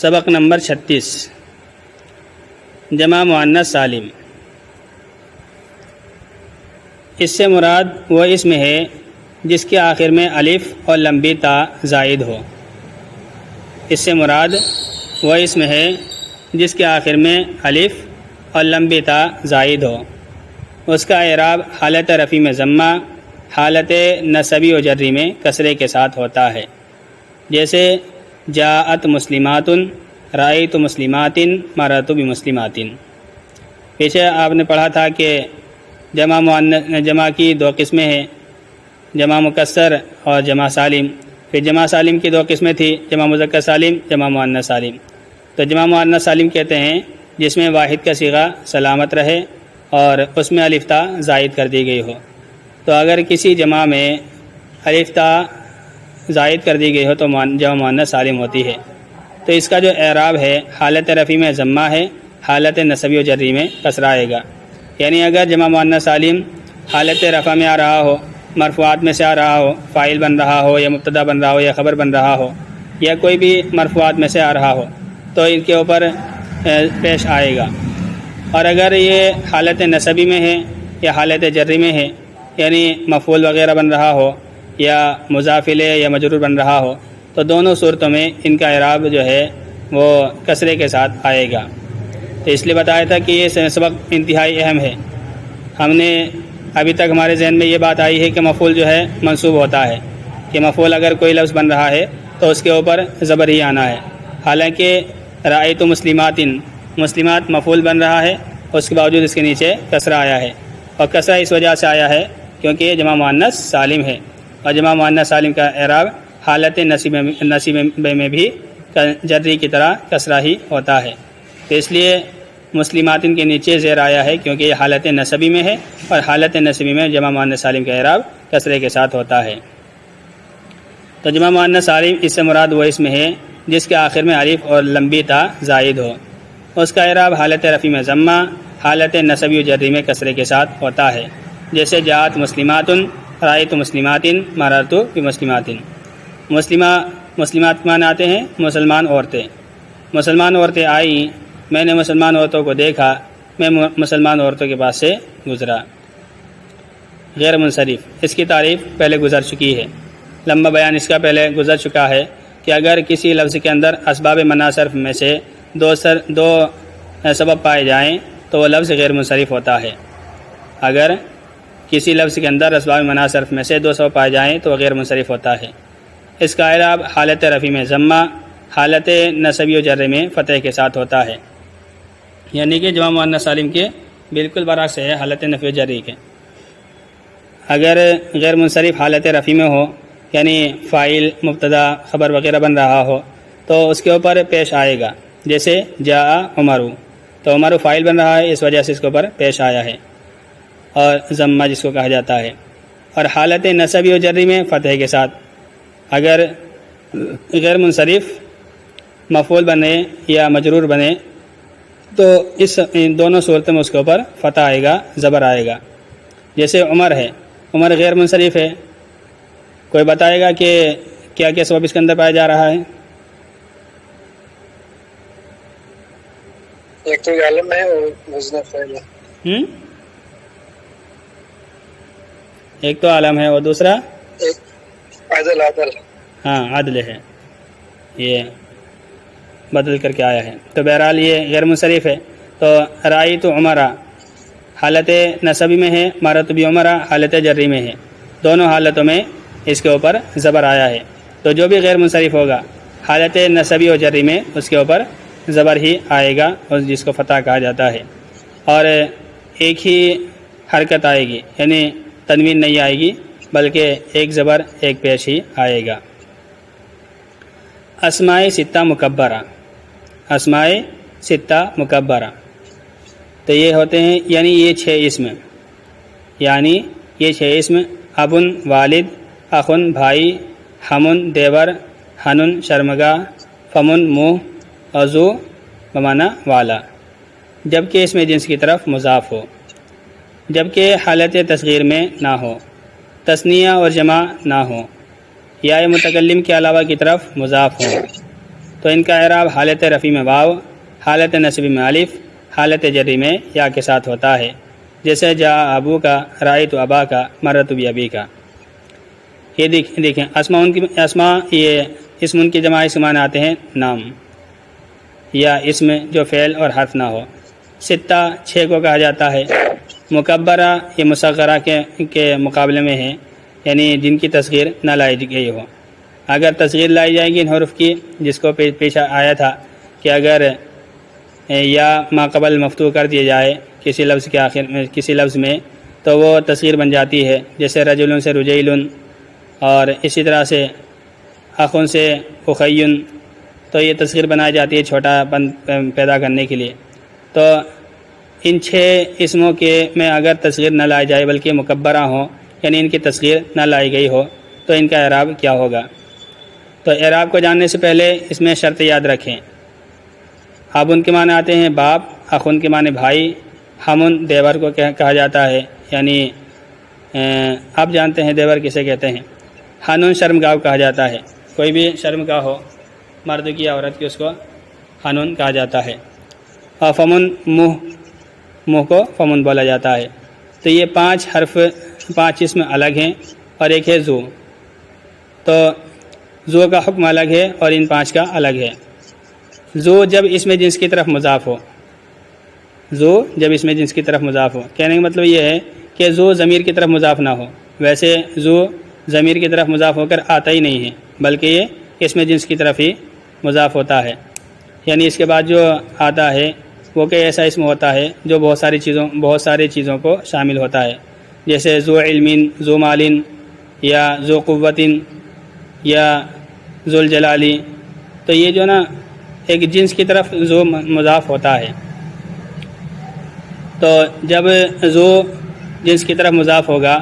سبق نمبر 36 جمع مؤنث سالم۔ اس سے مراد وہ اسم ہے جس کے آخر میں الف اور لمبی تا زائد ہو۔ اس سے مراد وہ اسم ہے جس کے آخر میں الف اور لمبی تا زائد ہو۔ اس کا اعراب حالت رفع میں ضمہ، حالت نصبی و جری میں کسرے کے ساتھ ہوتا ہے، جیسے جاءت مسلمات، رأیت مسلمات، مررت بمسلمات۔ پیچھے آپ نے پڑھا تھا کہ جمع کی دو قسمیں ہیں، جمع مکسر اور جمع سالم۔ پھر جمع سالم کی دو قسمیں تھیں، جمع مذکر سالم، جمع مؤنث سالم۔ تو جمع مؤنث سالم کہتے ہیں جس میں واحد کا صیغہ سلامت رہے اور اس میں الف تا زائد کر دی گئی ہو۔ تو اگر کسی جمع میں الف تا زائد کر دی گئی ہو تو جمع مؤنث سالم ہوتی ہے۔ تو اس کا جو اعراب ہے حالت رفع میں ضمہ ہے، حالت نصبی و جری میں کسرہ آئے گا۔ یعنی اگر جمع مؤنث سالم حالت رفع میں آ رہا ہو، مرفوعات میں سے آ رہا ہو، فاعل بن رہا ہو یا مبتدا بن رہا ہو یا خبر بن رہا ہو، یا کوئی بھی مرفوعات میں سے آ رہا ہو تو ان کے اوپر پیش آئے گا۔ اور اگر یہ حالت نصبی میں ہے یا حالت جری میں ہے، یعنی مفعول وغیرہ بن رہا ہو یا مضاف الیہ یا مجرور بن رہا ہو، تو دونوں صورتوں میں ان کا اعراب جو ہے وہ کسرے کے ساتھ آئے گا۔ تو اس لیے بتایا تھا کہ یہ سبق انتہائی اہم ہے۔ ہم نے ابھی تک ہمارے ذہن میں یہ بات آئی ہے کہ مفعول جو ہے منصوب ہوتا ہے، کہ مفعول اگر کوئی لفظ بن رہا ہے تو اس کے اوپر زبر ہی آنا ہے۔ حالانکہ رأیت مسلمات، مسلمات مفعول بن رہا ہے، اس کے باوجود اس کے نیچے کسرہ آیا ہے، اور کسرہ اس وجہ سے آیا ہے کیونکہ یہ جمع مؤنث سالم ہے، اور جمع مؤنث سالم کا اعراب حالت نصب میں بھی جری کی طرح کسرہ ہی ہوتا ہے۔ تو اس لیے مسلماتن کے نیچے زیر آیا ہے کیونکہ یہ حالت نصبی میں ہے، اور حالت نصبی میں جمع مؤنث سالم کا اعراب کسرے کے ساتھ ہوتا ہے۔ تو جمع مؤنث سالم اس سے مراد وہ اسم ہے جس کے آخر میں الف اور لمبی تا زائد ہو۔ اس کا اعراب حالت رفع میں ضمہ، حالت نصبی و جری میں کسرے کے ساتھ ہوتا ہے، جیسے جاءت مسلمات، رأیت مسلمات، مررت بمسلمات۔ مسلمات معنی آتے ہیں مسلمان عورتیں۔ مسلمان عورتیں آئیں، میں نے مسلمان عورتوں کو دیکھا، میں مسلمان عورتوں کے پاس سے گزرا۔ غیر منصرف، اس کی تعریف پہلے گزر چکی ہے، لمبا بیان اس کا پہلے گزر چکا ہے کہ اگر کسی لفظ کے اندر اسباب منع صرف میں سے دو سبب پائے جائیں تو وہ لفظ غیر منصرف ہوتا ہے۔ اگر کسی لفظ کے اندر اسباب منع صرف میں سے دو سبب پائے جائیں تو وہ غیر منصرف ہوتا ہے۔ اس کا اعراب حالت رفع میں ضمہ، حالت نصبی و جر میں فتح کے ساتھ ہوتا ہے، یعنی کہ جمع مؤنث سالم کے بالکل برعکس ہے حالت نفی و جری کے۔ اگر غیر منصرف حالت رفع میں ہو، یعنی فاعل مبتدا خبر وغیرہ بن رہا ہو، تو اس کے اوپر پیش آئے گا، جیسے جاء عمر، تو عمر فاعل بن رہا ہے، اس وجہ سے اس کے اوپر پیش آیا ہے، اور ضمہ جس کو کہا جاتا ہے۔ اور حالت نصبی و جری میں فتح کے ساتھ، اگر غیر منصرف مفعول بنے یا مجرور بنے تو ان دونوں صورتوں میں اس کے اوپر فتح آئے گا، زبر آئے گا۔ جیسے عمر ہے، عمر غیر منصرف ہے، کوئی بتائے گا کہ کیا کیا سبب اس کے اندر پایا جا رہا ہے؟ ایک تو عالم ہے اور وزن فعل ہے۔ ایک تو عالم ہے اور دوسرا عدل ہاں عدل ہے، یہ بدل کر کے آیا ہے۔ تو بہرحال یہ غیر منصرف ہے۔ تو رأیت عمرہ حالت نصبی میں ہے، مررت بعمرہ حالت جری میں ہے، دونوں حالتوں میں اس کے اوپر زبر آیا ہے۔ تو جو بھی غیر منصرف ہوگا حالت نصبی و جری میں اس کے اوپر زبر ہی آئے گا، اور جس کو فتح کہا جاتا ہے، اور ایک ہی حرکت آئے گی، یعنی تنوین نہیں آئے گی بلکہ ایک زبر ایک پیش ہی آئے گا۔ اسماء ستہ مکبرہ، اسماء ستہ مکبرہ، تو یہ ہوتے ہیں یعنی یہ 6 اسم، یعنی یہ 6 اسم ابن والد، اخن بھائی، ہمن دیور، ہنن شرمگاہ، فمن منہ، عضو بمعنی والا، جبکہ اس میں جنس کی طرف مضاف ہو، جبکہ حالت تصغیر میں نہ ہو، تثنیہ اور جمع نہ ہو، یا متکلم کے علاوہ کی طرف مضاف ہو، تو ان کا اعراب حالت رفع میں واو، حالت نصب میں الف، حالت جری میں یا کے ساتھ ہوتا ہے، جیسے جا ابو کا، رأیت ابا کا، مررت بابی کا۔ یہ دیکھیں اسماء یہ اسم ان کی جمع اس معنی آتے ہیں نام یا اسم جو فعل اور حرف نہ ہو۔ ستہ 6 کو کہا جاتا ہے۔ مکبرہ یہ مصغرہ کے مقابلے میں ہے، یعنی جن کی تصغیر نہ لائی گئی ہو۔ اگر تصغیر لائی جائے گی ان حروف کی، جس کو پیش آیا تھا کہ اگر یا ما قبل مفتوح کر دیا جائے کسی لفظ کے آخر میں، کسی لفظ میں، تو وہ تصغیر بن جاتی ہے، جیسے رجل سے رجیل، اور اسی طرح سے اخن سے اخین، تو یہ تصغیر بنائی جاتی ہے چھوٹا پن پیدا کرنے کے لیے۔ تو ان 6 اسموں کے میں اگر تصغیر نہ لائی جائے بلکہ مکبرہ ہوں، یعنی ان کی تصغیر نہ لائی گئی ہو، تو ان کا اعراب کیا ہوگا؟ تو اعراب کو جاننے سے پہلے اس میں شرط یاد رکھیں۔ ابن کے معنی آتے ہیں باپ، اخن کے معنی بھائی، ہمن دیور کو کہا جاتا ہے، یعنی آپ جانتے ہیں دیور کسے کہتے ہیں۔ ہنون شرمگاہ کہا جاتا ہے، کوئی بھی شرمگاہ ہو مرد کی یا عورت کی، اس کو ہنون کہا جاتا ہے۔ اور فمن منہ کو فمن بولا جاتا ہے۔ تو یہ 5 حرف 5 اسم الگ ہیں، اور ایک ہے زو، تو زو کا حکم الگ ہے اور ان 5 کا الگ ہے۔ زو جب اس میں جنس کی طرف مضاف ہو، زو جب اس میں جنس کی طرف مضاف ہو، کہنے کا مطلب یہ ہے کہ زو ضمیر کی طرف مضاف نہ ہو۔ ویسے زو ضمیر کی طرف مضاف ہو کر آتا ہی نہیں ہے، بلکہ یہ اس میں جنس کی طرف ہی مضاف ہوتا ہے، یعنی اس کے بعد جو آتا ہے وہ کہ ایسا اسم ہوتا ہے جو بہت ساری چیزوں کو شامل ہوتا ہے، جیسے ذو علم، ذو مال، یا ذو قوت، یا ذو الجلالی۔ تو یہ جو نا ایک جنس کی طرف ذو مضاف ہوتا ہے، تو جب ذو جنس کی طرف مضاف ہوگا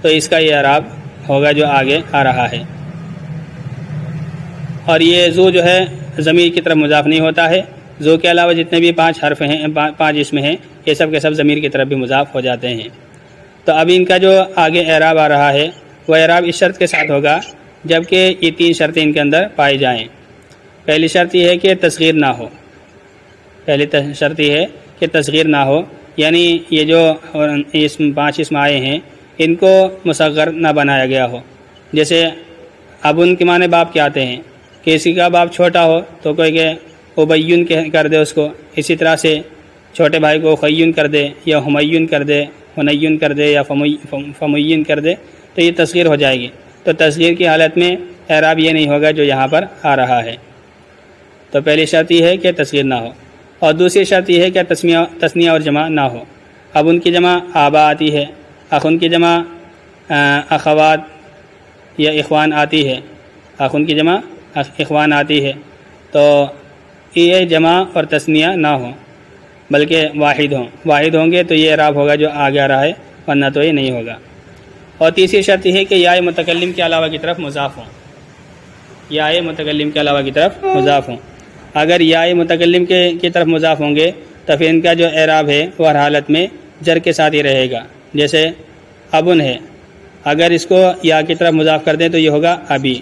تو اس کا یہ اعراب ہوگا جو آگے آ رہا ہے۔ اور یہ ذو جو ہے ضمیر کی طرف مضاف نہیں ہوتا ہے، ذو کے علاوہ جتنے بھی 5 حرف ہیں، 5 اسم ہیں، یہ سب کے سب ضمیر کی طرف بھی مضاف ہو جاتے ہیں۔ تو اب ان کا جو آگے اعراب آ رہا ہے وہ اعراب اس شرط کے ساتھ ہوگا جبکہ یہ 3 شرطیں ان کے اندر پائی جائیں۔ پہلی شرط یہ ہے کہ تصغیر نہ ہو، پہلی شرط یہ ہے کہ تصغیر نہ ہو، یعنی یہ جو 5 اسم آئے ہیں ان کو مصغر نہ بنایا گیا ہو۔ جیسے اب ان کے معنی باپ کے آتے ہیں، کسی کا باپ چھوٹا ہو تو کوئی کہ ابیون کر دے اس کو، اسی طرح سے چھوٹے بھائی کو خیون کر دے، یا ہمیون کر دے، ہنیون کر دے، یا فمین کر دے، تو یہ تصغیر ہو جائے گی۔ تو تصغیر کی حالت میں اعراب یہ نہیں ہوگا جو یہاں پر آ رہا ہے۔ تو پہلی شرط یہ ہے کہ تصغیر نہ ہو، اور دوسری شرط یہ ہے کہ تثنیہ اور جمع نہ ہو۔ اب ان کی جمع آبا آتی ہے، اخن کی جمع اخوات یا اخوان آتی ہے، اخن کی جمع اخوان آتی ہے، تو یہ جمع اور تثنیہ نہ ہوں بلکہ واحد ہوں گے تو یہ اعراب ہوگا جو آگے آ رہا ہے، ورنہ تو یہ نہیں ہوگا۔ اور تیسری شرط یہ ہے کہ یا متکلم کے علاوہ کی طرف مضاف ہوں، یا متکلم کے علاوہ کی طرف مضاف ہوں۔ اگر یا متکلم کی طرف مضاف ہوں گے تو پھر ان کا جو اعراب ہے وہ ہر حالت میں جر کے ساتھ ہی رہے گا۔ جیسے ابن ہے، اگر اس کو یا کی طرف مضاف کر دیں تو یہ ہوگا ابی۔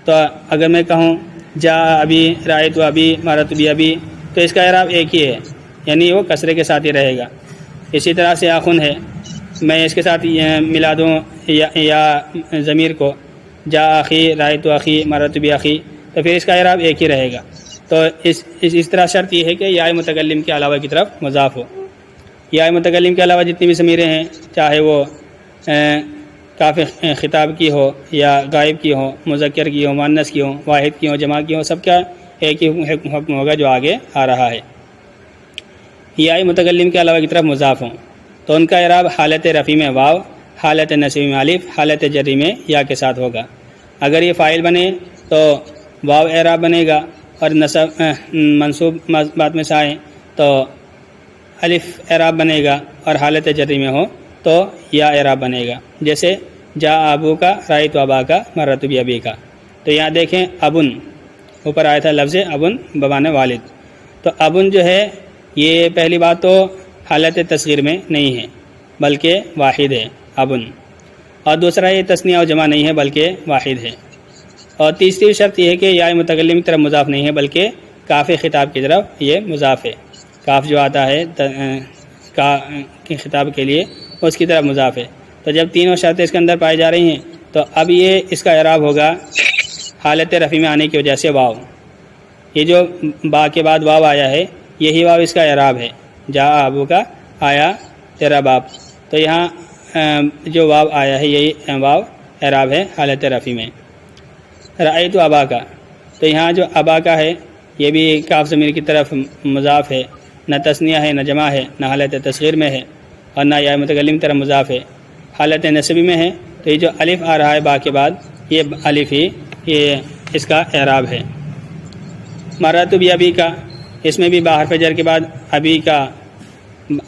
تو اگر میں کہوں جا ابی، رأیت ابی، مررت بابی، تو اس کا اعراب ایک ہی ہے، یعنی وہ کسرے کے ساتھ ہی رہے گا۔ اسی طرح سے اخن ہے، میں اس کے ساتھ ملا دوں یا ضمیر کو، جا اخی، رأیت اخی، مررت باخی، تو پھر اس کا اعراب ایک ہی رہے گا۔ تو اس طرح شرط یہ ہے کہ یا متکلم کے علاوہ کی طرف مضاف ہو۔ یا متکلم کے علاوہ جتنی بھی ضمیریں ہیں، چاہے وہ کافی خطاب کی ہو یا غائب کی ہو، مذکر کی ہو، مؤنث کی ہو، واحد کی ہو، جمع کی ہو، سب کا ایک ہی حکم ہوگا جو آگے آ رہا ہے۔ یا متکلم کے علاوہ کی طرف مضاف ہوں تو ان کا اعراب حالت رفع میں واو، حالت نصب میں الف، حالت جری میں یا کے ساتھ ہوگا۔ اگر یہ فاعل بنے تو واو اعراب بنے گا، اور نصب منصوب بات میں سے آئیں تو الف اعراب بنے گا، اور حالت جری میں ہو تو یا اعراب بنے گا۔ جیسے جا ابو کا، رأیت ابا کا، مررت بابی کا۔ تو یہاں دیکھیں ابن اوپر آیا تھا لفظ ابن بمعنی والد، تو ابن جو ہے یہ پہلی بات تو حالت تصغیر میں نہیں ہے بلکہ واحد ہے ابن، اور دوسرا یہ تثنیہ و جمع نہیں ہے بلکہ واحد ہے۔ اور تیسری شرط یہ ہے کہ یا متکلم کی طرف مضاف نہیں ہے بلکہ کاف خطاب کی طرف یہ مضاف ہے، کاف جو آتا ہے خطاب کے لیے اس کی طرف مضاف ہے۔ تو جب تینوں شرطیں اس کے اندر پائی جا رہی ہیں تو اب یہ اس کا اعراب ہوگا حالت رفع میں آنے کی وجہ سے واو، یہ جو با کے بعد واو آیا ہے یہی واو اس کا اعراب ہے، جا ابو کا آیا تیرا باپ، تو یہاں جو واو آیا ہے یہی واو اعراب ہے حالت رفع میں۔ رأیت ابا کا، تو یہاں جو ابا کا ہے یہ بھی کاف ضمیر کی طرف مضاف ہے، نہ تثنیہ ہے نہ جمع ہے، نہ حالت تصغیر میں ہے اور نہ یا متکلم کی طرف مضاف ہے، حالت نصبی میں ہے، تو یہ جو الف آ رہا ہے با کے بعد یہ الف ہی یہ اس کا اعراب ہے۔ مرات بھی ابی کا، اس میں بھی با حرف جر کے بعد ابی کا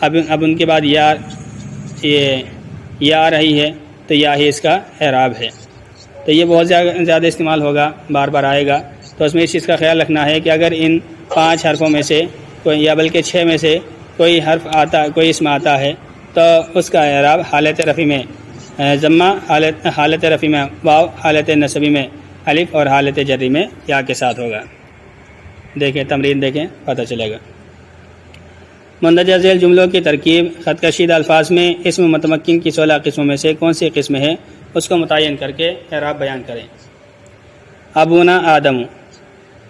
اب ان کے بعد یا آ رہی ہے تو یا ہی اس کا اعراب ہے، تو یہ بہت زیادہ استعمال ہوگا، بار بار آئے گا، تو اس میں اس چیز کا خیال رکھنا ہے کہ اگر ان 5 حرفوں میں سے کوئی یا بلکہ 6 میں سے کوئی حرف آتا کوئی اسم آتا ہے تو اس کا اعراب حالت رفع میں ضمہ، حالت رفع میں واو، حالت نصبی میں الف اور حالت جری میں یا کے ساتھ ہوگا۔ دیکھیں تمرین دیکھیں پتہ چلے گا۔ مندرجہ ذیل جملوں کی ترکیب خط کشیدہ الفاظ میں اسم متمکن کی 16 قسموں میں سے کون سی قسم ہے اس کو متعین کر کے اعراب بیان کریں۔ ابونا آدم،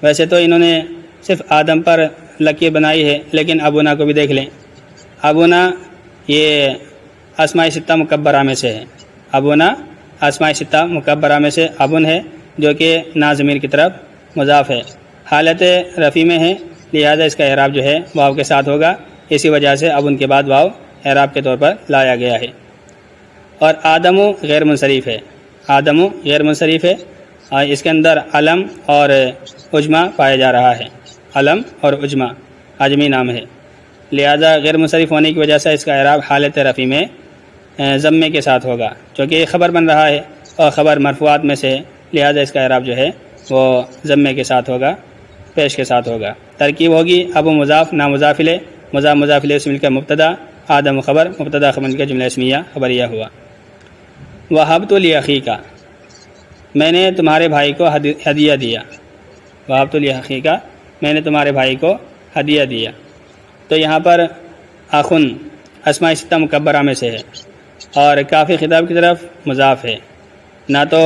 ویسے تو انہوں نے صرف آدم پر لکیر بنائی ہے لیکن ابونا کو بھی دیکھ لیں۔ ابونا یہ اسماء ستہ مکبرہ میں سے ہے، ابونا اسماء ستہ مکبرہ میں سے ابن ہے جو کہ نا ضمیر کی طرف مضاف ہے، حالت رفع میں ہے، لہذا اس کا اعراب جو ہے واو کے ساتھ ہوگا، اسی وجہ سے ابن کے بعد واو اعراب کے طور پر لایا گیا ہے۔ اور آدم غیر منصرف ہے، آدم غیر منصرف ہے، اس کے اندر علم اور عجمہ پایا جا رہا ہے، علم اور عجمہ عجمی نام ہے، لہذا غیر منصرف ہونے کی وجہ سے اس کا اعراب حالت رفع میں ضمے کے ساتھ ہوگا، چونکہ یہ خبر بن رہا ہے اور خبر مرفوعات میں سے، لہذا اس کا اعراب جو ہے وہ ضمے کے ساتھ ہوگا، پیش کے ساتھ ہوگا۔ ترکیب ہوگی ابو مضاف نا مضاف الیہ، مضاف الیہ سے مل کر مبتدا، آدم خبر، مبتدا خبر مل کر جملہ اسمیہ خبریہ ہوا۔ وہبت لاخیک، میں نے تمہارے بھائی کو ہدیہ دیا، وہبت لاخیک، میں نے تمہارے بھائی کو ہدیہ دیا، تو یہاں پر اخن اسماء ستہ مکبرہ میں سے ہے اور کافی خطاب کی طرف مضاف ہے، نہ تو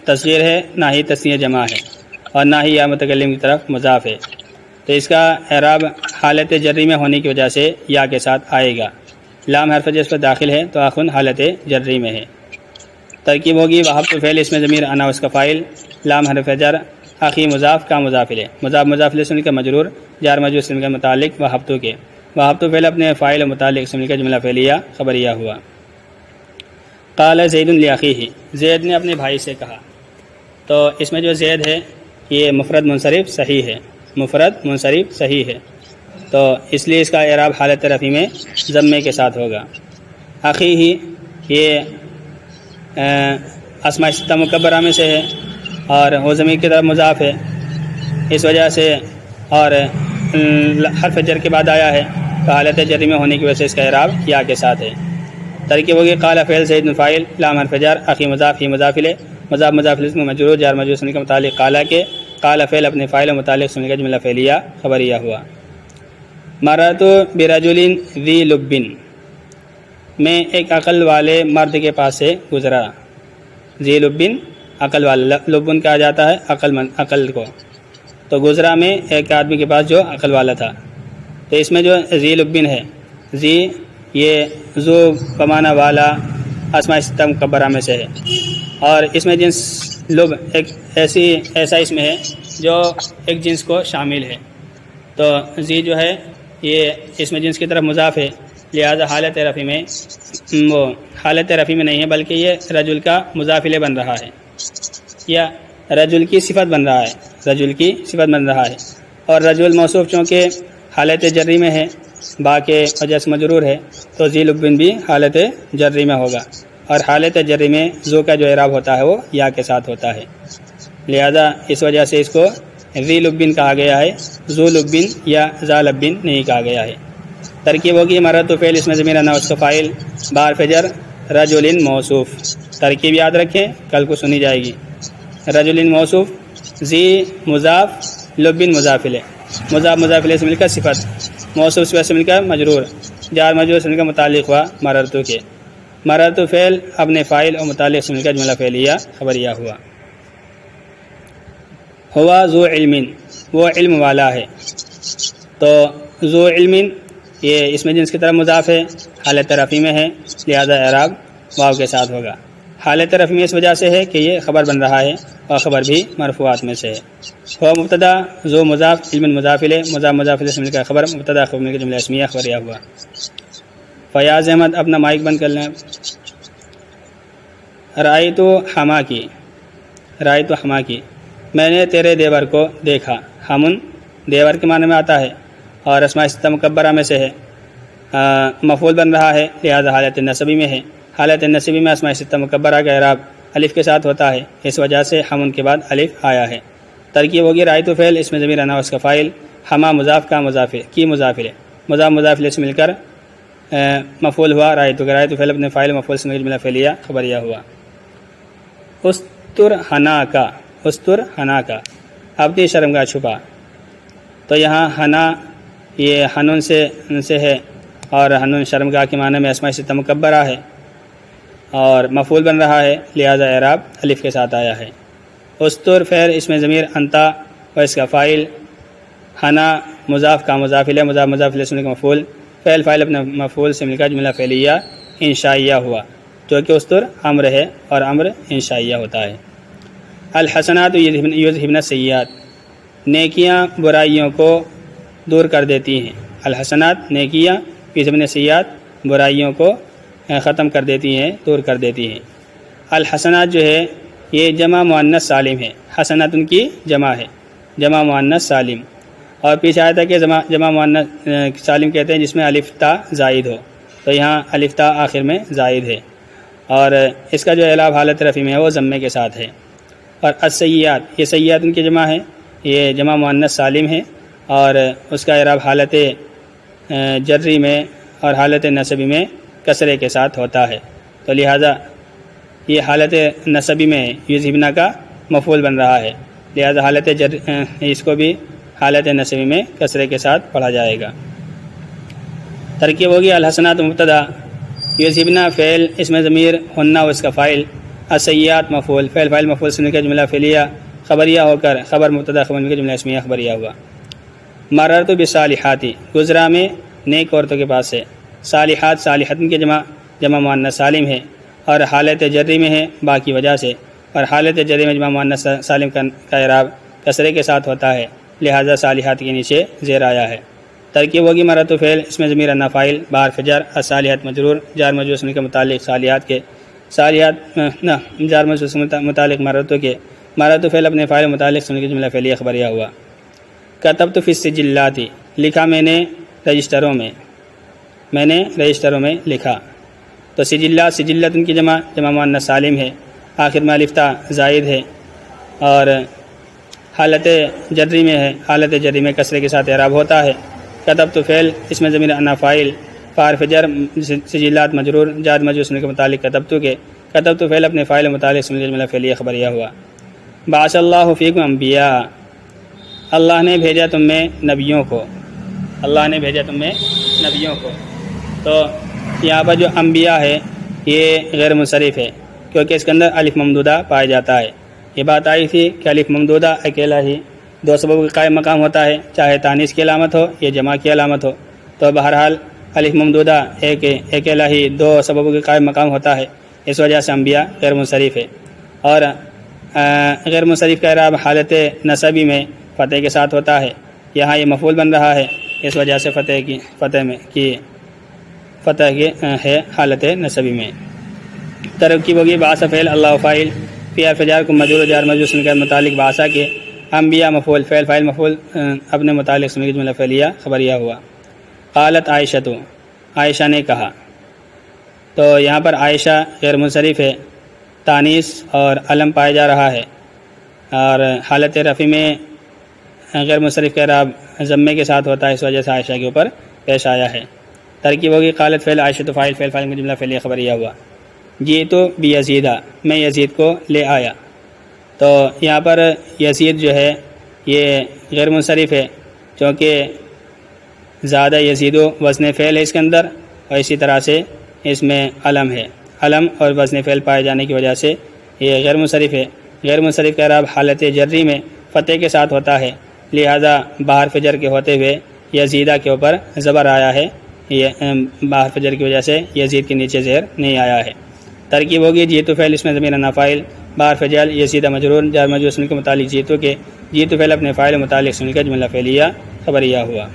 تصغیر ہے نہ ہی تثنیہ جمع ہے اور نہ ہی یا متکلم کی طرف مضاف ہے، تو اس کا اعراب حالت جری میں ہونے کی وجہ سے یا کے ساتھ آئے گا، لام حرف جر پر داخل ہے تو اخن حالت جری میں ہے۔ ترکیب ہوگی وہبت فعل اسم ضمیر انا اس کا فاعل، لام حرف جر، اخی مضاف کا مضاف الیہ، مضاف الیہ سے مل کر مجرور، جار مجرور سے مل کر متعلق وہبت کے، وہبت فعل اپنے فاعل و متعلق سے مل کر جملہ فعلیہ خبریہ ہوا۔ قال زید لاخیہ، زید نے اپنے بھائی سے کہا، تو اس میں جو زید ہے یہ مفرد منصرف صحیح ہے، مفرد منصرف صحیح ہے، تو اس لیے اس کا اعراب حالت رفع میں ضمے کے ساتھ ہوگا۔ اخیہ یہ اسماء ستہ مکبرہ میں سے ہے اور وہ ضمیر کی طرف مضاف ہے، اس وجہ سے اور حرف جر کے بعد آیا ہے تو حالت جری میں ہونے کی وجہ سے اس کا اعراب یا کے ساتھ ہے۔ ترکیب ہوگی قال فعل زید فاعل، لام حرف جر، اخی مضاف، ہی مضاف الیہ، مضاف الیہ مجرور، جار مجرور سے کے متعلق قال کے، قال فعل اپنے فاعل و متعلق سے جملہ فعلیہ خبریہ ہوا۔ مررت برجل ذی لب، میں ایک عقل والے مرد کے پاس سے گزرا، ذی لب عقل والا، لبن کہا جاتا ہے عقل کو، تو گزرا میں ایک آدمی کے پاس جو عقل والا تھا، تو اس میں جو ذی لبن ہے، ذی یہ ذو بمعنی والا اسماء ستہ مکبرہ میں سے ہے، اور اس میں جنس لب ایک ایسا اسم ہے جو ایک جنس کو شامل ہے، تو ذی جو ہے یہ اس میں جنس کی طرف مضاف ہے، لہذا حالت رفع میں وہ حالت رفع میں نہیں ہے بلکہ یہ رجل کا مضاف الیہ بن رہا ہے یا رجل کی صفت بن رہا ہے، رجل کی صفت بن رہا ہے، اور رجل موصوف چونکہ حالت جری میں ہے، با کے وجہ سے مجرور ہے، تو ذی لبن بھی حالت جری میں ہوگا، اور حالت جری میں ذو کا جو اعراب ہوتا ہے وہ یا کے ساتھ ہوتا ہے، لہذا اس وجہ سے اس کو ذی لبن کہا گیا ہے، ذو لبن یا ذا لبن نہیں کہا گیا ہے۔ ترکیب ہوگی مررت فعل اسم ضمیر انا اس کا فاعل، با حرف جر، رجل موصوف، ترکیب یاد رکھیں کل کو سنی جائے گی۔ رجل موصوف، ذی مضاف، لبن مضاف الیہ، مضاف مضاف الیہ سے مل کر صفت، موصوف صفت سے مل کر مجرور، جار مجرور سے مل کر متعلق ہوا مررتو کے، مررتو فعل اپنے فاعل اور متعلق سے مل کر جملہ فعلیہ خبریہ ہوا۔ ہوا ذو علم، وہ علم والا ہے، تو ذو علم یہ اس میں جنس کی طرف مضاف ہے، حالت رفع میں ہے، لہذا اعراب واو کے ساتھ ہوگا۔ حالت رفع میں اس وجہ سے ہے کہ یہ خبر بن رہا ہے اور خبر بھی مرفوعات میں سے ہے۔ ہوا مبتدا، ذو مضاف، علم مضاف الیہ، مضاف مضاف الیہ سے مل کر خبر، مبتدا خبر مل کر جملہ اسمیہ خبریہ ہوا۔ فیاض احمد اپنا مائک بند کر لیں۔ رأیت حماکی، رأیت حماکی، میں نے تیرے دیور کو دیکھا۔ ہمن دیور کے معنی میں آتا ہے اور اسماء ستہ مکبرہ میں سے ہے، مفعول بن رہا ہے، لہذا حالت نصبی میں ہے۔ حالت نصبی میں اسماء ستہ مکبرہ کا اعراب الف کے ساتھ ہوتا ہے، اس وجہ سے ہمن کے بعد الف آیا ہے۔ ترکیب ہوگی رأیت فعل، اس میں ضمیر انا اس کا فاعل، حما مضاف کا مضاف کی مضاف الیہ، مضاف مضاف الیہ سے مل کر مفعول ہوا رأیت کا، رأیت فعل اپنے فاعل مفعول سے مل کر جملہ فعلیہ خبریہ ہوا۔ استر حنا کا، استر حنا کا، اپنی شرمگاہ چھپا، تو یہاں حنا یہ حنون سے ہے اور حنون شرمگاہ کے معنی میں اسماء ستہ مکبرہ ہے اور مفعول بن رہا ہے، لہذا اعراب الف کے ساتھ آیا ہے۔ استر فعل اس میں ضمیر انتا اور اس کا فاعل، حنا مضاف کا مضاف الیہ، مضاف مضاف الیہ سے مل کر مفعول، فعل فاعل اپنے مفعول سے مل کر جملہ فعلیہ انشائیہ ہوا، جو کہ استر امر ہے اور امر انشائیہ ہوتا ہے۔ الحسنات یذہبن السیئات، نیکیاں برائیوں کو دور کر دیتی ہیں۔ الحسنات نیکیاں، یذہبن السیئات برائیوں کو ختم کر دیتی ہیں، دور کر دیتی ہیں۔ الحسنات جو ہے یہ جمع مؤنث سالم ہے، حسنات ان کی جمع ہے، جمع مؤنث سالم، اور پیچھے آیا تھا کہ جمع مؤنث سالم کہتے ہیں جس میں الف تا زائد ہو، تو یہاں الف تا آخر میں زائد ہے اور اس کا جو اعراب حالت رفع میں ہے وہ ضمے کے ساتھ ہے۔ اور السیئات، یہ سیئات ان کی جمع ہے، یہ جمع مؤنث سالم ہے اور اس کا اعراب حالت جری میں اور حالت نصبی میں کسرے کے ساتھ ہوتا ہے، تو لہٰذا یہ حالت نصبی میں یذہبنا کا مفعول بن رہا ہے، لہذا حالت اس کو بھی حالت نصبی میں کسرے کے ساتھ پڑھا جائے گا۔ ترکیب ہوگی الحسنات مبتدا، یذہبنا فعل اس میں ضمیر ہنہ و اس کا فاعل، السیئات مفعول، فعل فاعل مفعول سے مل کر جملہ فعلیہ خبریہ ہو کر خبر مبتدا خبر مل کر جملہ اسمیہ خبریہ ہوا۔ مررت بالصالحات، گزرا میں نیک عورتوں کے پاس سے، صالحات صالحات کی جمع مؤنث سالم ہے اور حالت جری میں ہے باقی وجہ سے، اور حالت جری میں جمع مؤنث سالم کا اعراب کسرے کے ساتھ ہوتا ہے، لہذا صالحات کے نیچے زیر آیا ہے۔ ترکیب ہوگی مررت فعل اس میں ضمیر انا فاعل، بحرف جر، الصالحات مجرور، جار مجرور سے کے متعلق صالحات کے، صالحات جار مجرور سے متعلق مررت کے، مررت فعل اپنے فاعل متعلق سے جملہ فعلیہ خبریہ ہوا۔ کتبت فی السجلات، لکھا میں نے رجسٹروں میں، میں نے رجسٹروں میں لکھا، تو سجلات سجلت ان کی جمع مؤنث سالم ہے، آخر میں الف تا زائد ہے اور حالت جری میں ہے، حالت جری میں کسرے کے ساتھ اعراب ہوتا ہے۔ کتبت فعل اس میں ضمیر انا فاعل، حرف جر، سجلات مجرور، جار مجرور سے کے متعلق کتبت کے، کتبت فعل اپنے فاعل متعلق سے جملہ فعلیہ خبریہ ہوا۔ بعث اللہ فیکم انبیاء، اللہ نے بھیجا تم میں نبیوں کو، اللہ نے بھیجا تم میں نبیوں کو، تو یہاں پر جو انبیاء ہے یہ غیر منصرف ہے کیونکہ اس کے اندر الف ممدودہ پایا جاتا ہے۔ یہ بات آئی تھی کہ الف ممدودہ اکیلا ہی دو سبب کا قائم مقام ہوتا ہے، چاہے تانیث کی علامت ہو یا جمع کی علامت ہو، تو بہرحال الف ممدودہ اکیلا ہی دو سببوں کے قائم مقام ہوتا ہے، اس وجہ سے انبیاء غیر منصرف ہے۔ اور غیر منصرف کا اعراب حالت نصبی میں فتح کے ساتھ ہوتا ہے، یہاں یہ مفعول بن رہا ہے، اس وجہ سے فتح کی ہے حالت نصبی میں۔ ترکیب ہوگی بعث فعل اللہ فاعل، فی حرف جر کو مجرور جار مجرور سے کے متعلق بعثہ کے، انبیاء مفعول، فعل فاعل مفعول اپنے متعلق سے جملہ فعلیہ خبریہ ہوا۔ قالت عائشہ، تو عائشہ نے کہا، تو یہاں پر عائشہ غیر منصرف ہے، تانیث اور علم پایا جا رہا ہے اور حالت رفع میں غیر منصرف کا اعراب ضمے کے ساتھ ہوتا ہے، اس وجہ سے عائشہ کے اوپر پیش آیا ہے۔ ترکیب ہوگی قالت فعل عائشہ تو فاعل، فعل فاعل میں جملہ فعلیہ خبریہ ہوا۔ جئت بیزید، میں یزید کو لے آیا، تو یہاں پر یزید جو ہے یہ غیر منصرف ہے کیونکہ زیادہ یزید و وزن فعل ہے اس کے اندر، اور اسی طرح سے اس میں علم ہے، علم اور وزن فعل پائے جانے کی وجہ سے یہ غیر منصرف ہے۔ غیر منصرف کا اعراب حالت جری میں فتح کے ساتھ ہوتا ہے، لہذا بحرف جر کے ہوتے ہوئے یزیدہ کے اوپر زبر آیا ہے، یہ بحرف جر کی وجہ سے یزید کے نیچے زیر نہیں آیا ہے۔ ترکیب ہوگی جیتو فعل اس میں ضمیر نافعل، بحرف جر یزیدہ مجرور، جار مجرور اسم کے متعلق جیتو کے، جیتو فعل اپنے فاعل متعلق سن کا جملہ فعلیہ خبریہ ہوا۔